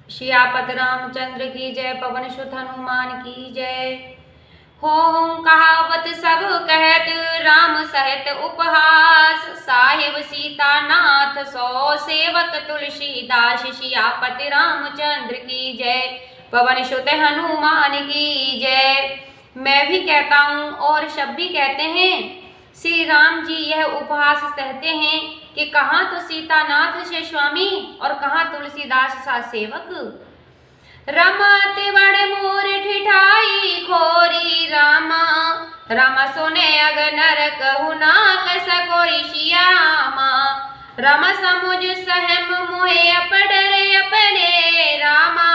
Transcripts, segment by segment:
सियापत रामचंद्र की जय। पवन सुत हनुमान की जय। हो कहावत सब कहत राम सहित उपहास। साहिब सीता नाथ सो सेवक तुलसीदास। सियापत रामचंद्र की जय। पवन सुत हनुमान की जय। मैं भी कहता हूँ और सब भी कहते हैं, श्री राम जी यह उपहास सहते हैं कि कहाँ तो सीतानाथ से स्वामी और कहाँ तुलसीदास सा सेवक। रमत बड़ मोर ठिठाई खोरी रामा। राम सुने अग नर कहु ना कस कोई सिया रामा। रम समुझ सहम मोहे अपडरे अपने रामा।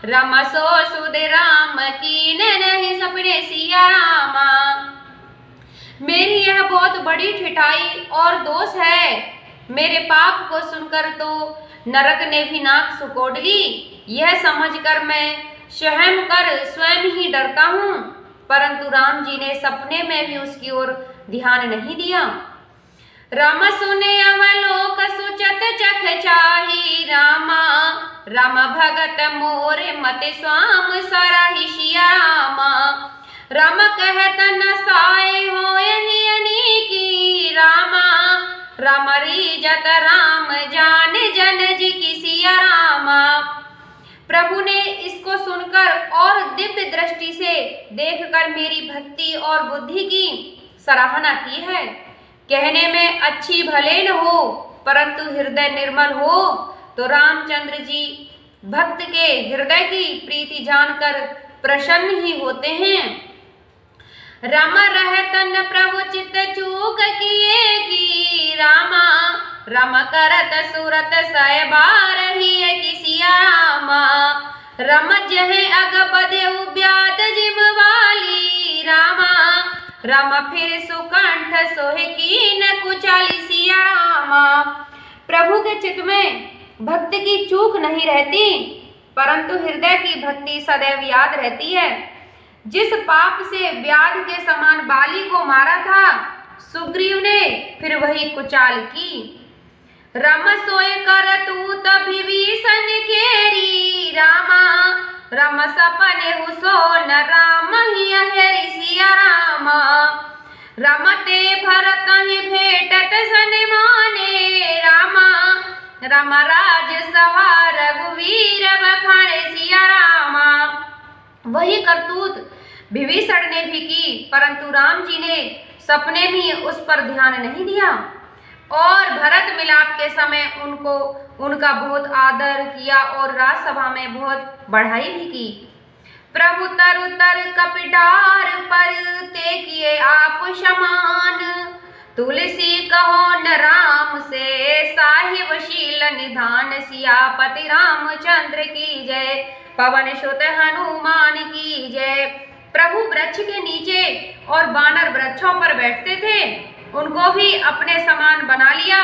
रम सो सुध राम कीन नहीं सपने सिया रामा। मेरी यह बहुत बड़ी ठिठाई और दोष है। मेरे पाप को सुनकर तो नरक ने भी नाक सुकोड़ ली। यह समझकर मैं सहम कर स्वयं ही डरता हूँ, परंतु राम जी ने सपने में भी उसकी ओर ध्यान नहीं दिया। राम सुने अवलोक सुचत चख चाही रामा। राम भगत मोर मत स्वाम सराही सिया रामा। राम कहत न साए हो यही अनीकी रामा। राम रीजत राम जान जन जी की सिया रामा। प्रभु ने इसको सुनकर और दिव्य दृष्टि से देखकर मेरी भक्ति और बुद्धि की सराहना की है। कहने में अच्छी भले न हो, परंतु हृदय निर्मल हो तो रामचंद्र जी भक्त के हृदय की प्रीति जानकर प्रसन्न ही होते हैं। राम रहतन प्रभु चित चूक किए की रामा। राम करत सूरत सहबार ही किसिया रामा। रम जहे अग बदेउ ब्याद जिम वाली रामा। राम फिर सुकंठ सोहे की न कुचाली सिया रामा। प्रभु के चित्त में भक्ति की चूक नहीं रहती, परंतु हृदय की भक्ति सदैव याद रहती है। जिस पाप से व्याध के समान बाली को मारा था, सुग्रीव ने फिर वही कुचाल की। रम सोए कर तूत विभीषण केरी रामा। रम सपने हुसो न राम ही हरि सिया रामा। रमते भरत ही भेटत सन माने रामा। राम राज सभा रघुवीर बखाने सिया रामा। वही करतूत विभीषण ने भी की, परंतु राम जी ने सपने में उस पर ध्यान नहीं दिया और भरत मिलाप के समय उनका बहुत आदर किया और राजसभा में बहुत बढ़ाई भी की। प्रभु तरु तर कपिडार पर ते किए आप समान। तुलसी कहो न राम से साहिब शील निधान। सियापति रामचंद्र की जय। पवन सुत हनुमान की जय। प्रभु वृक्ष के नीचे और वानर वृक्षों पर बैठते थे, उनको भी अपने समान बना लिया।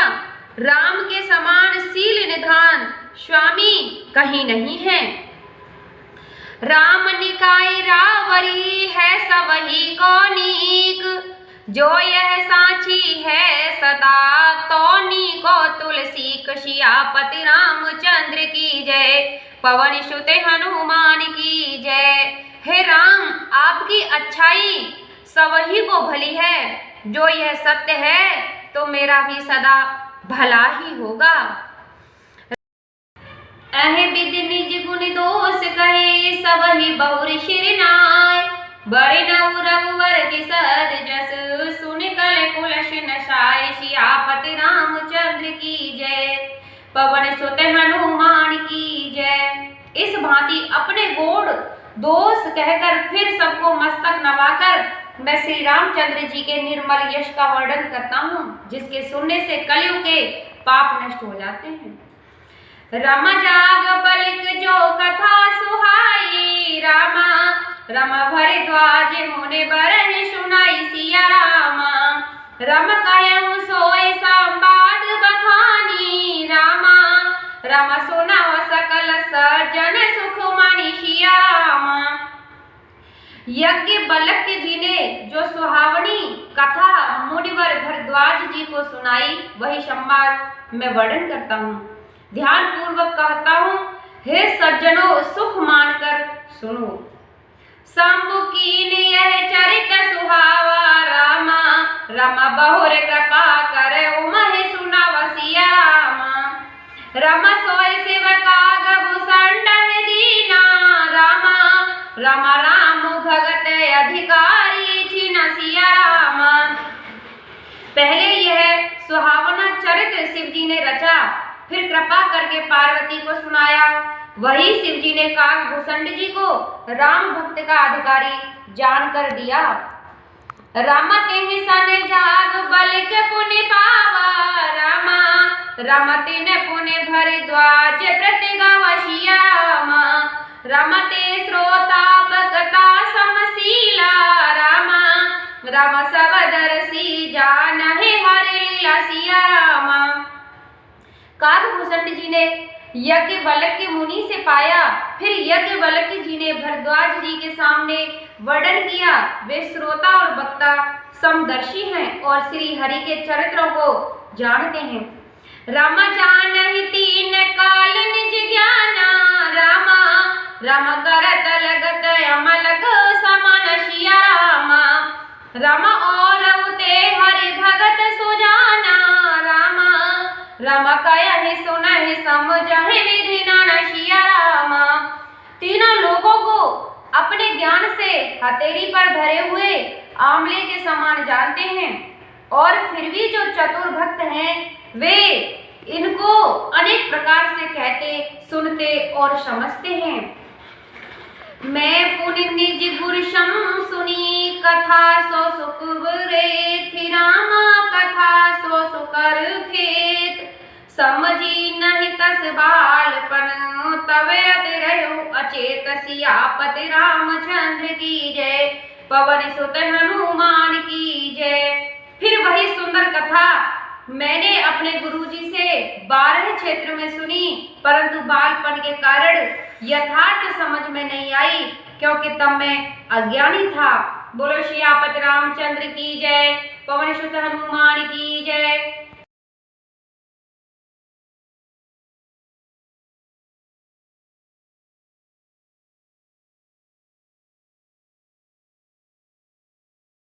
राम के समान शील निधान स्वामी कहीं नहीं है। राम निकाय रावरी है सबही को नीक। जो यह साची है सदा तोनी को तुलसी। सियापति रामचंद्र की जय। पवन सुत हनुमान की जय। हे राम, आपकी अच्छाई सबही को भली है। जो यह सत्य है तो मेरा भी सदा भला ही होगा। अहे विधि निज गुण दोष कहे सबही बहुर शिरनाय। बड़े नऊ रघुवर किसद जस सुन कल कुलश नशाय। सियापति रामचंद्र की जय। पवन सुत हनुमान की जय। इस भांति अपने गोड़ दोष कहकर फिर सबको मस्तक नवाकर मैं श्री रामचंद्र जी के निर्मल यश का वर्णन करता हूँ, जिसके सुनने से कलयुग के पाप नष्ट हो जाते हैं। रम जाग बलिक जो कथा सुहाई रामा। रम भरद्वाज मुनि बरन सुनाई सिया रामा। रम कहूँ सोए संवाद बखानी रामा। रम सुनाओ सकल सज्जन सुख मानी सिया रामा। यज्ञ बलक्य जी ने जो सुहावनी कथा मुनिवर भरद्वाज जी को सुनाई, वही संवाद मैं वर्णन करता हूँ। ध्यान पूर्वक कहता हूँ। हे सज्जनों सुख मानकर सुनो। शंभु कीन यह चरित सुहावा, रामा रमा बहुर कृपा करे उमहि सुनावा सिया रामा। रमा सोय शिव काग भूषण दीना, रामा रमा राम भगत अधिकारी छिन सिया रामा। पहले यह सुहावना चरित्र शिव जी ने रचा, फिर कृपा करके पार्वती को सुनाया। वही शिव जी ने कागभूषण जी को राम भक्त का अधिकारी जानकर दिया। रामा तेहि सन जाग बल के पुण्य पावा, रामा रामा तिन पुण्य भरद्वाज प्रतिगवशिया रामा। रामा ते श्रोता भक्ता समशीला, रामा रामा सब दर्शी जान है हर लीला सिया रामा। कागभूषण जी ने यज्ञवल्क्य मुनि से पाया, फिर यज्ञवल्क्य जी ने भरद्वाज जी के सामने वर्णन किया। वे श्रोता और वक्ता समदर्शी हैं और श्री हरि के चरित्रों को जानते हैं। रामा जानहि तीन काल निज ज्ञाना, रामा रामा करत लगत अमलक समान सिया रामा। रामा और उते हरि भगत सुजाना, रामा रामा कहि सुनहि समझहि विधि नाना सिया रामा। तीनों लोगों को अपने ज्ञान से हथेली पर धरे हुए आंवले के समान जानते हैं, और फिर भी जो चतुर भक्त हैं वे इनको अनेक प्रकार से कहते, सुनते और समझते हैं। मैं पुनि निज गुर सम सुनी, कथा सो सुख बरे थी रामा कथा सो सुकर खेत। समझी नहीं तस बालपन तवे अतिरहु अचेत, सियापति रामचंद्र की जय, पवन सुत हनुमान की जय। फिर वही सुंदर कथा मैंने अपने गुरुजी से 12 क्षेत्र में सुनी, परंतु बालपन के कारण यथार्थ समझ में नहीं आई, क्योंकि तब मैं अज्ञानी था। बोलो सियापति रामचंद्र की जय, पवन सुत हनुमान की जय।